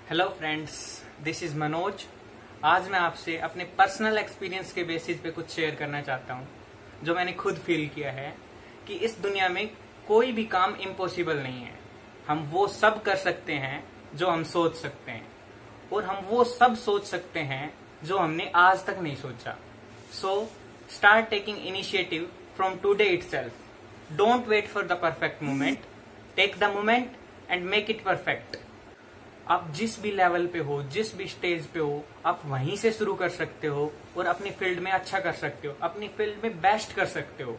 Hello friends, this is Manoj. आज मैं आपसे अपने पर्सनल एक्सपीरियंस के बेसिस पे कुछ शेयर करना चाहता हूँ, जो मैंने खुद फील किया है कि इस दुनिया में कोई भी काम इम्पॉसिबल नहीं है। हम वो सब कर सकते हैं जो हम सोच सकते हैं, और हम वो सब सोच सकते हैं जो हमने आज तक नहीं सोचा। So start taking initiative from today itself. Don't wait for the perfect moment, take the moment and make it perfect. आप जिस भी लेवल पे हो, जिस भी स्टेज पे हो, आप वहीं से शुरू कर सकते हो और अपनी फील्ड में अच्छा कर सकते हो, अपनी फील्ड में बेस्ट कर सकते हो।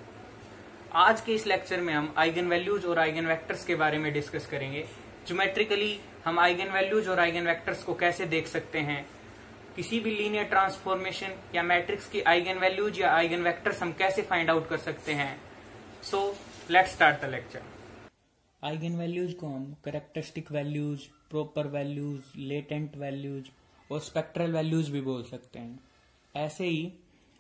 आज के इस लेक्चर में हम आइगन वैल्यूज और आइगन वेक्टर्स के बारे में डिस्कस करेंगे। ज्योमेट्रिकली हम आइगन वैल्यूज और आइगन वेक्टर्स को कैसे देख सकते हैं, किसी भी लीनियर ट्रांसफॉर्मेशन या मैट्रिक्स की आइगन वैल्यूज या आइगन वेक्टर्स हम कैसे फाइंड आउट कर सकते हैं। So let's start the lecture. Eigen values को हम characteristic values, proper values, latent values और स्पेक्ट्रल वैल्यूज भी बोल सकते हैं। ऐसे ही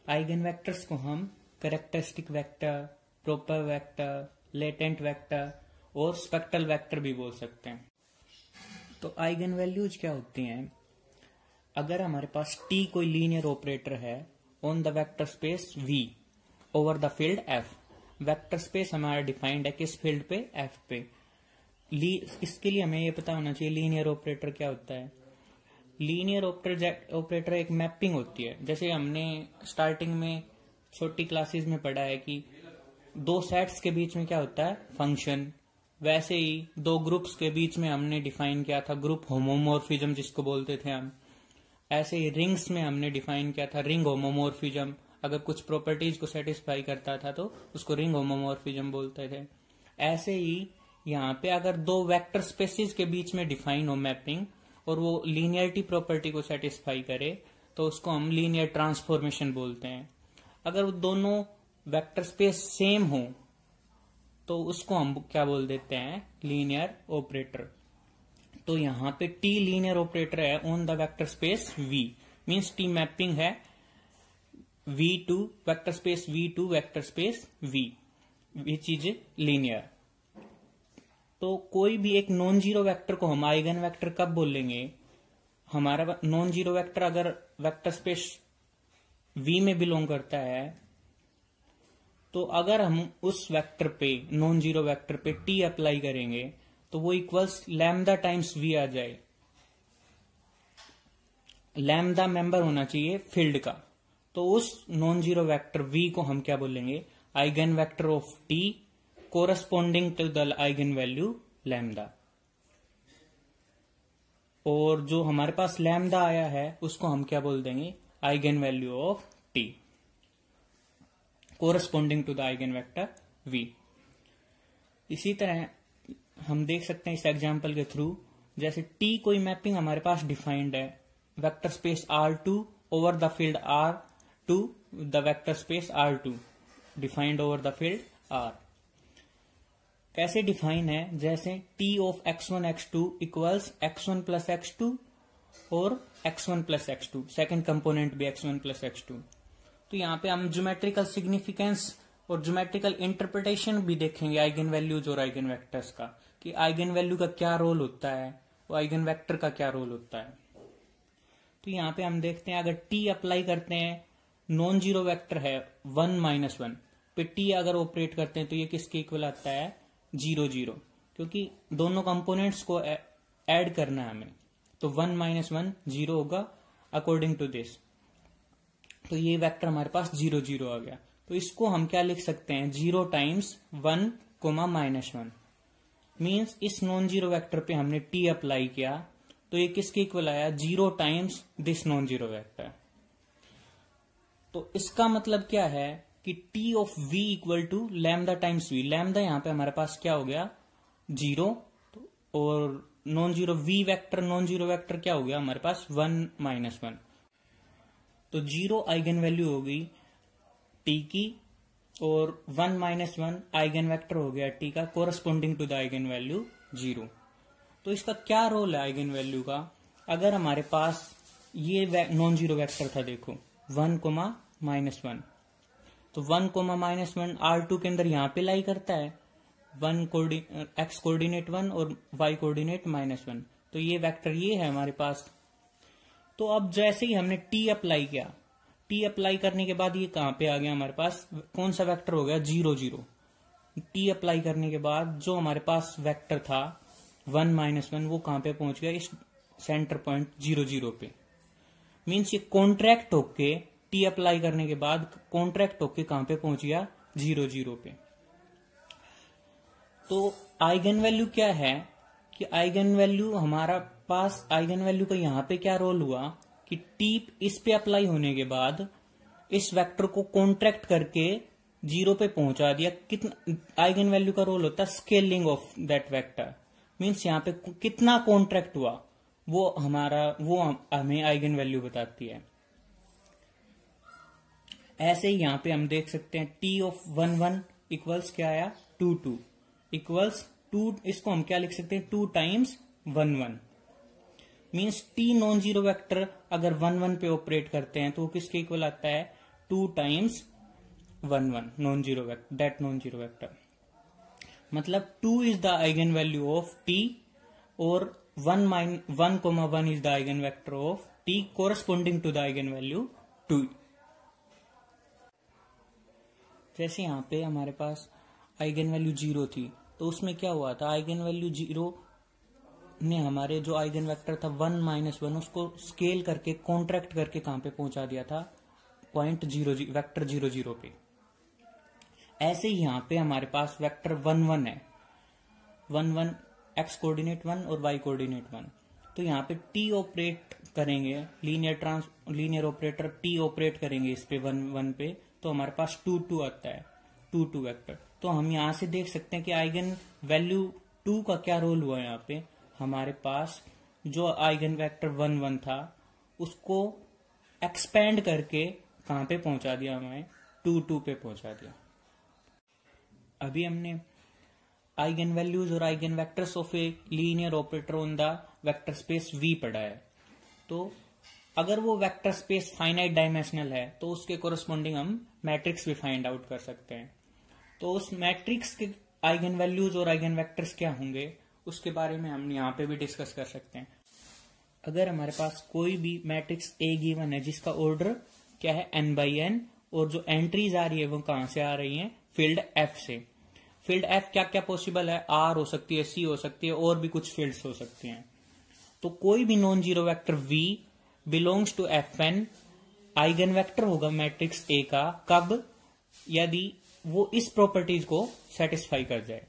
आइगन वेक्टर्स को हम characteristic vector, proper vector, latent vector और स्पेक्ट्रल वेक्टर भी बोल सकते हैं। तो आइगन वैल्यूज क्या होती हैं? अगर हमारे पास T कोई लीनियर ऑपरेटर है on the vector space V over the field F। Vector space हमारा डिफाइंड है किस फील्ड पे? F पे। इसके लिए हमें ये पता होना चाहिए लीनियर ऑपरेटर क्या होता है। लीनियर ऑपरेटर एक मैपिंग होती है। जैसे हमने स्टार्टिंग में छोटी क्लासेस में पढ़ा है कि दो सेट्स के बीच में क्या होता है? फंक्शन। वैसे ही दो ग्रुप्स के बीच में हमने डिफाइन किया था ग्रुप होमोमॉर्फिज्म, जिसको बोलते थे हम। ऐसे ही रिंग्स में हमने डिफाइन किया था रिंग होमोमॉर्फिज्म। अगर कुछ प्रॉपर्टीज को सेटिस्फाई करता था तो उसको रिंग होमोमॉर्फिज्म बोलते थे। ऐसे ही यहाँ पे अगर दो वेक्टर स्पेसिस के बीच में डिफाइन हो मैपिंग और वो लीनियरिटी प्रॉपर्टी को सेटिस्फाई करे तो उसको हम लीनियर ट्रांसफॉर्मेशन बोलते हैं। अगर वो दोनों वेक्टर स्पेस सेम हो तो उसको हम क्या बोल देते हैं? Linear operator. तो यहाँ पे T लीनियर ऑपरेटर है on the vector space V, means T mapping है V to vector space V to vector space V, which is linear. तो कोई भी एक नॉन जीरो वेक्टर को हम आइगन वेक्टर कब बोलेंगे? हमारा नॉन जीरो वेक्टर अगर वेक्टर स्पेस V में बिलोंग करता है तो अगर हम उस वेक्टर पे, नॉन जीरो वेक्टर पे T अप्लाई करेंगे तो वो इक्वल्स लैम्डा टाइम्स V आ जाए। लैम्डा मेंबर होना चाहिए फील्ड का। तो उस नॉन जीरो वेक्टर V को हम क्या बोलेंगे? Eigen vector of T corresponding to the eigen value lambda. और जो हमारे पास लैम्डा आया है उसको हम क्या बोल देंगे? Eigen value of T corresponding to the eigen vector V। इसी तरह हम देख सकते हैं इस एग्जाम्पल के थ्रू, जैसे T कोई मैपिंग हमारे पास डिफाइंड है vector space R2 over the field R to the vector space R2 defined over the field R। कैसे डिफाइन है? जैसे T of x1 x2 equals x1 plus x2 और x1 plus x2, second component भी x1 plus x2। तो यहाँ पे हम geometrical significance और ज्योमेट्रिकल इंटरप्रिटेशन भी देखेंगे आइगन वैल्यूज और आइगन वेक्टर्स का, कि आइगन वैल्यू का क्या रोल होता है और आइगन वेक्टर का क्या रोल होता है। तो यहाँ पे हम देखते हैं अगर T अप्लाई करते हैं, नॉन जीरो वेक्टर है 1 माइनस 1 पे T अगर ऑपरेट करते हैं तो ये किसके इक्वल आता है? 0 0, क्योंकि दोनों कंपोनेंट्स को ऐड करना है हमें। तो 1 माइनस 1 0 होगा अकॉर्डिंग टू दिस। तो ये वेक्टर हमारे पास 0 0 आ गया। तो इसको हम क्या लिख सकते हैं? 0 टाइम्स 1 कोमा माइनस 1, मीन्स इस नॉन जीरो वेक्टर पे हमने T अप्लाई किया तो ये किसके इक्वल आया? 0 times this non zero vector. तो इसका मतलब क्या है कि T of V equal to lambda times V। Lambda यहां पे हमारे पास क्या हो गया? 0, और non zero V vector, non zero vector क्या हो गया हमारे पास? 1 माइनस 1। तो 0 आइगन वैल्यू हो गई T की और 1 माइनस 1 आइगन वेक्टर हो गया T का corresponding to the eigen value 0। तो इसका क्या रोल है आइगन वैल्यू का? अगर हमारे पास ये नॉन जीरो वेक्टर था, देखो 1 कोमा माइनस 1, तो 1 कोमा माइनस 1 R2 के अंदर यहां पे लाई करता है। x कोऑर्डिनेट 1 और y कोऑर्डिनेट -1, तो ये वेक्टर ये है हमारे पास। तो अब जैसे ही हमने टी अप्लाई किया, टी अप्लाई करने के बाद ये कहां पे आ गया हमारे पास, कौन सा वेक्टर हो गया, 0 0। टी अप्लाई करने के बाद जो हमारे पास वेक्टर था 1 -1 वो कहां पे पहुंच गया, इस सेंटर पॉइंट 0 0 पे। मीन्स ये कॉन्ट्रैक्ट होके टी अप्लाई करने के बाद कॉन्ट्रैक्ट होके कहां पे पहुंच गया, 0 0 पे। तो आइगन वैल्यू क्या है कि आइगन वैल्यू हमारा पास, आइगन वैल्यू का यहां पे क्या रोल हुआ कि टी इस पे अप्लाई होने के बाद इस वेक्टर को कॉन्ट्रैक्ट करके 0 पे पहुंचा दिया। कितना आइगन वैल्यू का रोल होता है, scaling of that vector. Means यहां पे कितना कॉन्ट्रैक्ट हुआ वो हमें आइगन वैल्यू बताती है। ऐसे ही यहां पे हम देख सकते हैं टी ऑफ 1 1 इक्वल्स क्या आया, 2 2 इक्वल्स 2। इसको हम क्या लिख सकते हैं, 2 times 1 1। Means T non zero vector अगर 1 1 पे ऑपरेट करते हैं तो वो किसके इक्वल आता है, 2 times 1 1 non zero vector, that non zero vector. मतलब 2 is the eigen value of T और 1 is the eigen vector of T corresponding to the eigen value 2। जैसे यहां पे हमारे पास आइगन वैल्यू 0 थी तो उसमें क्या हुआ था, आइगन वैल्यू 0 ने हमारे जो आइगन वेक्टर था 1 -1 उसको स्केल करके कॉन्ट्रैक्ट करके कहां पे पहुंचा दिया था, पॉइंट 0 वेक्टर 0 0 पे। ऐसे ही यहां पे हमारे पास वेक्टर 1 1 है, 1 1 एक्स कोऑर्डिनेट 1 और वाई कोऑर्डिनेट 1। तो यहाँ पे टी ऑपरेट करेंगे, लीनियर ऑपरेटर टी ऑपरेट करेंगे इस पे 1 1 पे, तो हमारे पास 2 2 आता है, 2 2 वेक्टर। तो हम यहां से देख सकते हैं कि आइगन वैल्यू 2 का क्या रोल हुआ है। यहाँ पे हमारे पास जो आइगन वेक्टर 1 1 था उसको एक्सपेंड करके कहां पे पहुंचा दिया, हमें 2 2 पे पहुंचा दिया। अभी हमने आइगन वैल्यूज और eigen vectors of a linear operator on the vector space V पढ़ा है। तो अगर वो वेक्टर स्पेस फाइनाइट डायमेंशनल है तो उसके कोरस्पॉन्डिंग हम मैट्रिक्स भी फाइंड आउट कर सकते हैं। तो उस मैट्रिक्स के आइगन वैल्यूज और आइगन वेक्टर्स क्या होंगे उसके बारे में हम यहाँ पे भी डिस्कस कर सकते हैं। अगर हमारे पास कोई भी मैट्रिक्स ए गिवन है जिसका ऑर्डर क्या है, n/n, और जो एंट्रीज आ रही है वो कहां से आ रही है, फील्ड एफ से। फील्ड एफ क्या क्या पॉसिबल है, आर हो सकती है, सी हो सकती है, और भी कुछ फील्ड्स हो सकती हैं। तो कोई भी non zero vector v belongs to Fn eigen vector होगा मैट्रिक्स ए का, कब, यदि वो इस प्रॉपर्टीज को सेटिस्फाई कर जाए।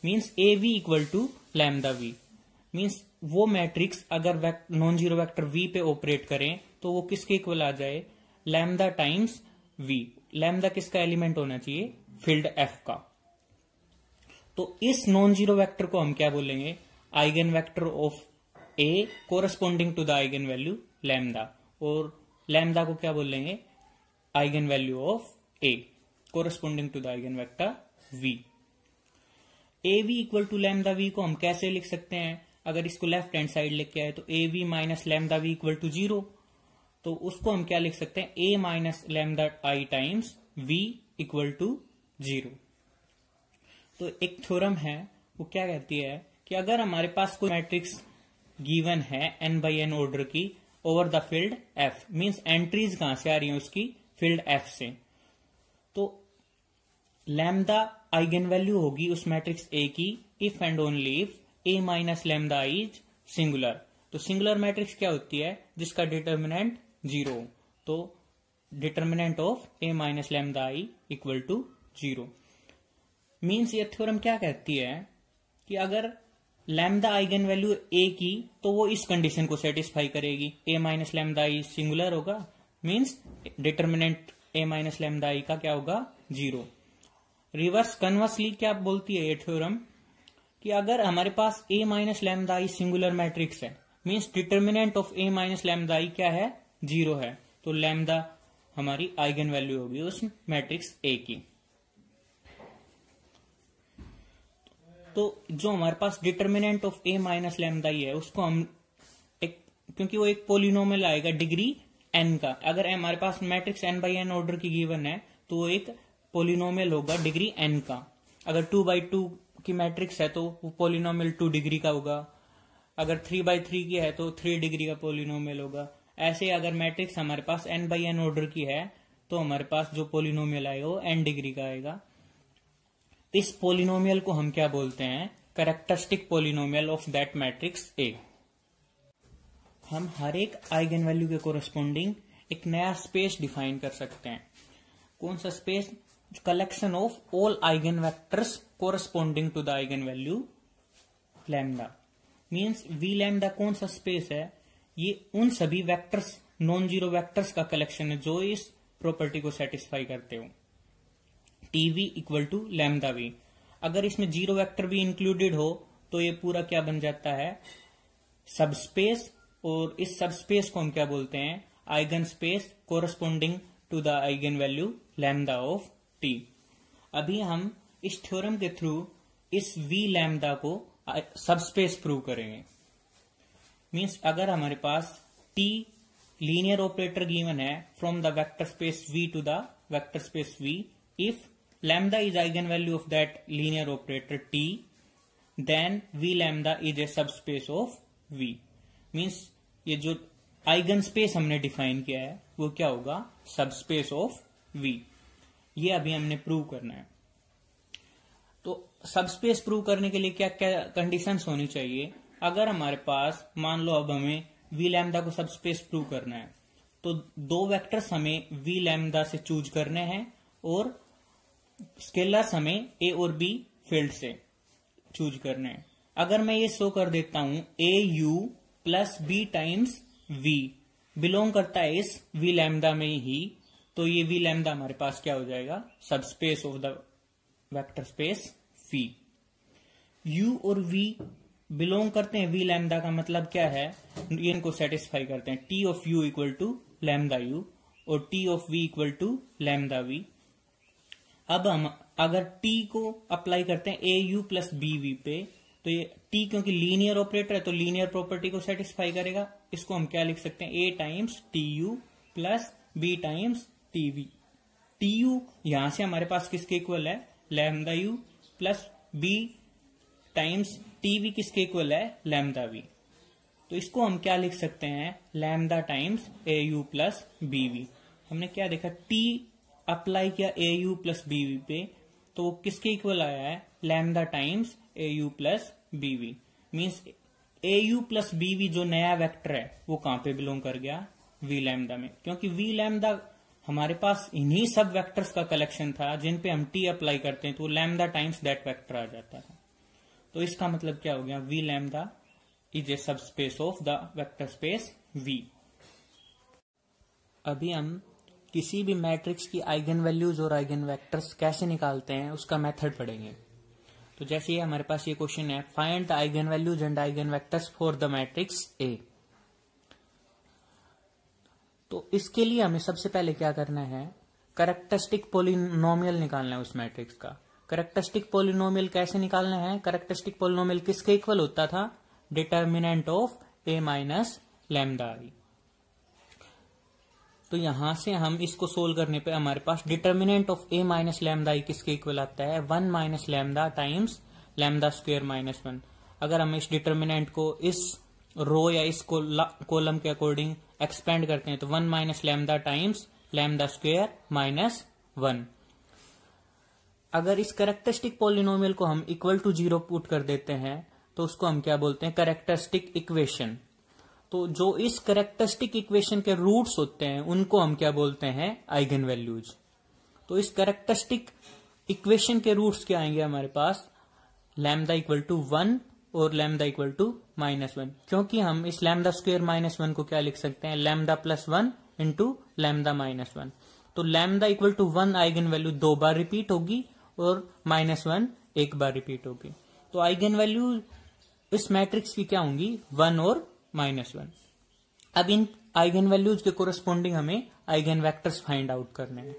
Means A V equal to lambda V. Means वो मैट्रिक्स अगर नॉन जीरो वेक्टर v पे ऑपरेट करें तो वो किसके इक्वल आ जाए, लैम्डा टाइम्स v। लैम्डा किसका एलिमेंट होना चाहिए, फील्ड एफ का। तो इस नॉन जीरो वेक्टर को हम क्या बोलेंगे, eigen vector of A corresponding to the eigen value lambda, और लैम्डा को क्या बोलेंगे, eigen value of A corresponding to the eigen vector V. A V equal to lambda V को हम कैसे लिख सकते हैं, अगर इसको लेफ्ट हैंड साइड लेके आए तो A V minus lambda V equal to 0। तो उसको हम क्या लिख सकते हैं, A minus lambda I times V equal to 0। तो एक थ्योरम है वो क्या कहती है कि अगर हमारे पास कोई मैट्रिक्स गिवन है n/n ऑर्डर की over the field f, means entries कहां से आ रही है उसकी, फील्ड f से, तो लैम्डा आइगन वैल्यू होगी उस मैट्रिक्स A की if and only if A minus lambda is singular. तो सिंगुलर मैट्रिक्स क्या होती है, जिसका डिटर्मिनेंट 0। तो determinant of A minus lambda I equal to 0। Means ये थ्योरम क्या कहती है कि अगर लैम्डा आइगन वैल्यू A की तो वो इस कंडीशन को सेटिस्फाई करेगी, A minus lambda I singular होगा, means determinant A minus lambda I का क्या होगा, 0। रिवर्स कन्वर्सली क्या बोलती है ये थ्योरम कि अगर हमारे पास A minus lambda I singular matrix है, means determinant of A minus lambda I क्या है, 0 है, तो लैम्डा हमारी आइगन वैल्यू होगी उस मैट्रिक्स A की। तो जो हमारे पास determinant of A minus lambda I है उसको हम क्योंकि वो एक पोलिनोमियल आएगा डिग्री n का, अगर हमारे पास मैट्रिक्स n/n ऑर्डर की गिवन है तो वो एक पोलिनोमियल होगा डिग्री n का। अगर 2/2 की मैट्रिक्स है तो वो पोलिनोमियल 2 डिग्री का होगा। अगर 3x3 की है तो 3 डिग्री का पोलिनोमियल होगा। ऐसे अगर मैट्रिक्स हमारे पास n/n ऑर्डर की है तो हमारे पास जो पोलिनोमियल आएगा वो n डिग्री का आएगा। इस पोलिनोमियल को हम क्या बोलते हैं? Characteristic polynomial of that matrix A. हम हर एक आइगन वैल्यू के कोरस्पोंडिंग एक नया स्पेस डिफाइन कर सकते हैं। कौन सा space? Collection of all eigen vectors corresponding to the eigen value lambda. Means V lambda कौन सा स्पेस है? ये उन सभी वेक्टर्स, नॉन जीरो वेक्टर्स का कलेक्शन है जो इस प्रॉपर्टी को सेटिस्फाई करते हो। T V equal to lambda V. अगर इसमें जीरो वेक्टर भी इंक्लूडेड हो तो ये पूरा क्या बन जाता है? सबस्पेस। और इस सबस्पेस को हम क्या बोलते हैं? Eigen space corresponding to the eigen value lambda of T. अभी हम इस थ्योरम के थ्रू इस वी लैम्डा को सबस्पेस प्रूव करेंगे। मीन्स अगर हमारे पास टी लीनियर ऑपरेटर गिवन है from the vector space V to the vector space V, if lambda is eigen value of that linear operator T, then V lambda is a subspace of V. Means ये जो eigen space हमने define किया है वो क्या होगा? Subspace of V. ये अभी हमने प्रूव करना है। तो सबस्पेस प्रूव करने के लिए क्या क्या कंडीशंस होनी चाहिए? अगर हमारे पास मान लो अब हमें वी लैम्डा को सबस्पेस प्रूव करना है तो दो वेक्टर्स हमें वी लैम्डा से चूज करने हैं और स्केलर्स हमें ए और बी फील्ड से चूज करने हैं। अगर मैं ये शो कर देता हूं A U plus B times V belong करता है इस वी लैम्डा में ही, तो ये वी लैम्डा हमारे पास क्या हो जाएगा? Subspace of the vector space V. U और वी बिलोंग करते हैं वी लैम्डा का मतलब क्या है? ये इनको सेटिस्फाई करते हैं। T of U equal to lambda U और T of V equal to lambda V. अब हम अगर टी को अप्लाई करते हैं A U plus B V पे, तो ये टी क्योंकि लीनियर ऑपरेटर है तो लीनियर प्रॉपर्टी को सेटिस्फाई करेगा। इसको हम क्या लिख सकते हैं? A times T U plus B times T V. T U यहां से हमारे पास किसके इक्वल है? Lambda U plus B times T V किसके इक्वल है? Lambda V. तो इसको हम क्या लिख सकते हैं? Lambda times A U plus B V. हमने क्या देखा? टी अप्लाई किया A U plus B V पे तो वो किसके इक्वल आया है? Lambda times A U plus B V. Means A U plus B V जो नया वेक्टर है वो कहां पे बिलोंग कर गया? वी लैम्डा में। क्योंकि वी लैम्डा हमारे पास इन्हीं सब वेक्टर्स का कलेक्शन था जिन पे हम टी अप्लाई करते हैं तो लैम्डा टाइम्स दैट वेक्टर आ जाता था। तो इसका मतलब क्या हो गया? V lambda is a subspace of the vector space V. अभी हम किसी भी मैट्रिक्स की आइगन वैल्यूज और आइगन वेक्टर्स कैसे निकालते हैं उसका मेथड पढ़ेंगे। तो जैसे ये हमारे पास ये क्वेश्चन है, find the eigen values and eigen vectors for the matrix A. तो इसके लिए हमें सबसे पहले क्या करना है? कैरेक्टरिस्टिक पोलिनोमियल निकालना है उस मैट्रिक्स का। कैरेक्टरिस्टिक पोलिनोमियल कैसे निकालना है? कैरेक्टरिस्टिक पोलिनोमियल किसके इक्वल होता था? Determinant of A minus lambda I. तो यहां से हम इसको सोल्व करने पे हमारे पास determinant of A minus lambda I किसके इक्वल आता है? 1 minus lambda times lambda square minus 1। अगर हम इस डिटर्मिनेंट को इस रो या इस कॉलम के अकॉर्डिंग एक्सपेंड करते हैं तो 1 minus lambda times lambda square minus 1। अगर इस कैरेक्टरिस्टिक पॉलिनोमियल को हम इक्वल टू 0 पुट कर देते हैं तो उसको हम क्या बोलते हैं? Characteristic equation. तो जो इस कैरेक्टरिस्टिक इक्वेशन के रूट्स होते हैं उनको हम क्या बोलते हैं? Eigen values. तो इस कैरेक्टरिस्टिक इक्वेशन के रूट्स क्या आएंगे हमारे पास? लैम्डा इक्वल टू 1 और लैम्डा इक्वल टू -1। क्योंकि हम इस लैम्डा स्क्वायर -1 को क्या लिख सकते हैं? Lambda plus 1 into lambda -1। तो lambda equal to 1 eigen value 2 बार रिपीट होगी और -1 एक बार रिपीट होगी। तो आइगन वैल्यू इस मैट्रिक्स की क्या होंगी? 1 और -1। अब इन आइगन वैल्यूज के कोरस्पोंडिंग हमें आइगन वेक्टर्स फाइंड आउट करने हैं।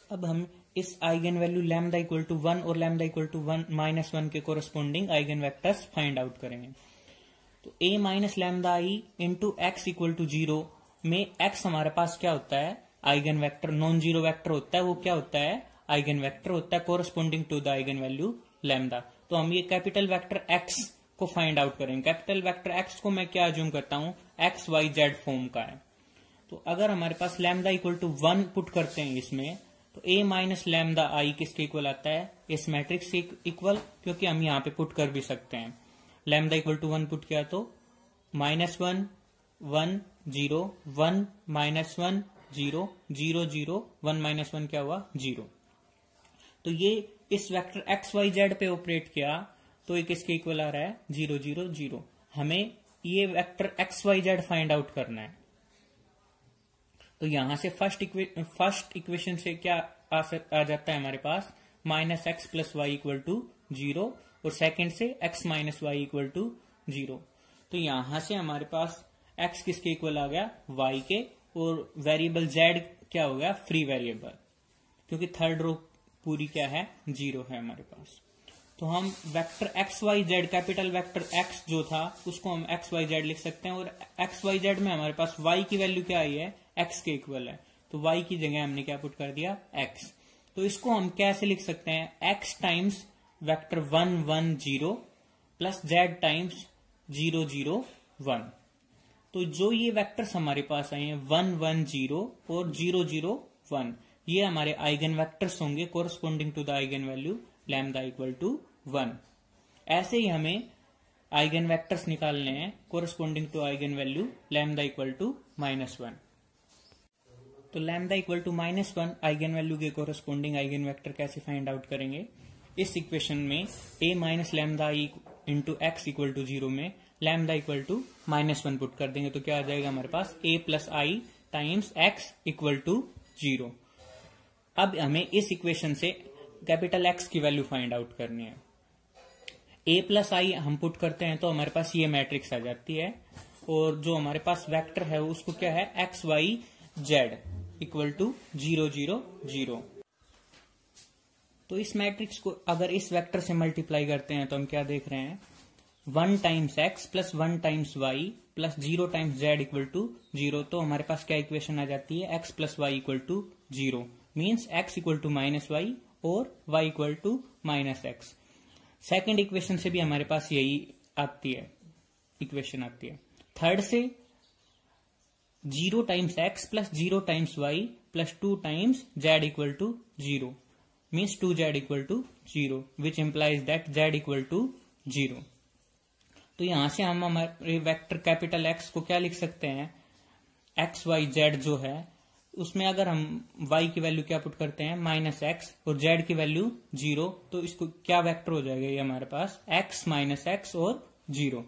अब हम इस eigen value lambda equal to 1 और लैम्डा इक्वल टू -1 के corresponding eigen vectors find out करेंगे। तो a minus lambda I into X equal to 0 में x हमारे पास क्या होता है? Eigen vector, non zero vector होता है। वो क्या होता है? आइगन वेक्टर होता है corresponding to the eigen value lambda. तो हम ये कैपिटल वेक्टर x को फाइंड आउट करेंगे। कैपिटल वेक्टर एक्स को मैं क्या अज्यूम करता हूं, एक्स वाई जेड फॉर्म का है। तो अगर हमारे पास लैम्डा इक्वल टू 1 पुट करते हैं इसमें, तो a माइनस लैम्डा आई किसके इक्वल आता है, इस मैट्रिक्स के इक्वल, क्योंकि हम यहाँ पे पुट कर भी सकते हैं। लैम्डा इक्वल टू 1 पुट किया तो -1 1 0 1 -1 0 0 0 1 -1 क्या हुआ 0। तो ये इस वेक्टर एक्स वाई जेड पे ऑपरेट किया तो ये किसके इक्वल आ रहा है 0 0 0। हमें ये vector X Y Z find out करना है। तो यहां से फर्स्ट इक्वेशन से क्या आ जाता है हमारे पास, -x + y = 0 और सेकंड से x - y = 0। तो यहां से हमारे पास x किसके इक्वल आ गया, y के, और वेरिएबल z क्या हो गया, फ्री वेरिएबल, क्योंकि थर्ड रो पूरी क्या है 0 है हमारे पास। तो हम vector X Y Z, capital vector x जो था उसको हम एक्स वाई जेड लिख सकते हैं, और एक्स वाई जेड में हमारे पास y की वैल्यू क्या आई है, x के इक्वल है, तो y की जगह हमने क्या पुट कर दिया, x। तो इसको हम कैसे लिख सकते हैं, x times vector 1 1 0 plus z times 0 0 1। तो जो ये वेक्टर्स हमारे पास आए हैं 1 1 0 और 0 0 1, ये हमारे आइगन वेक्टर्स होंगे corresponding to the eigen value lambda equal to 1। ऐसे ही हमें आइगन वेक्टर्स निकालने हैं corresponding to eigen value lambda equal to -1। तो lambda equal to -1 eigen value के कोरस्पोंडिंग आइगन वेक्टर कैसे फाइंड आउट करेंगे, इस इक्वेशन में a minus lambda I into X equal to 0 में लैम्डा इक्वल टू -1 पुट कर देंगे, तो क्या आ जाएगा हमारे पास a + i times x equal to 0। अब हमें इस इक्वेशन से कैपिटल एक्स की वैल्यू फाइंड आउट करनी है। a + i हम पुट करते हैं तो हमारे पास ये मैट्रिक्स आ जाती है, और जो हमारे पास वेक्टर है उसको क्या है, X Y Z equal to 0 0 0। तो इस मैट्रिक्स को अगर इस वेक्टर से मल्टीप्लाई करते हैं तो हम क्या देख रहे हैं, 1 times X plus 1 times Y plus 0 times Z equal to 0। तो हमारे पास क्या इक्वेशन आ जाती है, x + y = 0 means x = -y और y = -x। सेकेंड इक्वेशन से भी हमारे पास यही आती है, इक्वेशन आती है। थर्ड से 0 times x plus 0 times y plus 2 times z equal to 0 means 2z equal to 0 which implies that z equal to 0। तो यहां से हम हमारे वेक्टर कैपिटल X को क्या लिख सकते हैं, एक्स वाई जेड जो है उसमें अगर हम y की वैल्यू क्या पुट करते हैं -x और z की वैल्यू 0, तो इसको क्या वेक्टर हो जाएगा ये हमारे पास x - x और 0।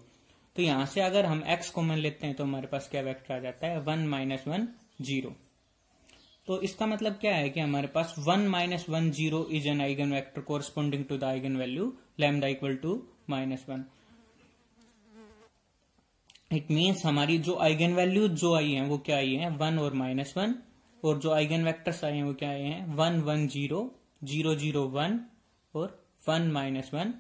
तो यहां से अगर हम x कॉमन लेते हैं तो हमारे पास क्या वेक्टर आ जाता है, 1 - 1 0। तो इसका मतलब क्या है कि हमारे पास 1 - 1 0 is an eigen vector corresponding to the eigen value lambda equal to -1। It means हमारी जो आइगन वैल्यू जो आई है वो क्या आई है, 1 और -1, और जो आइगन वेक्टर्स आए हैं वो क्या आए हैं, 1 1 0 0 0 1 और 1 - 1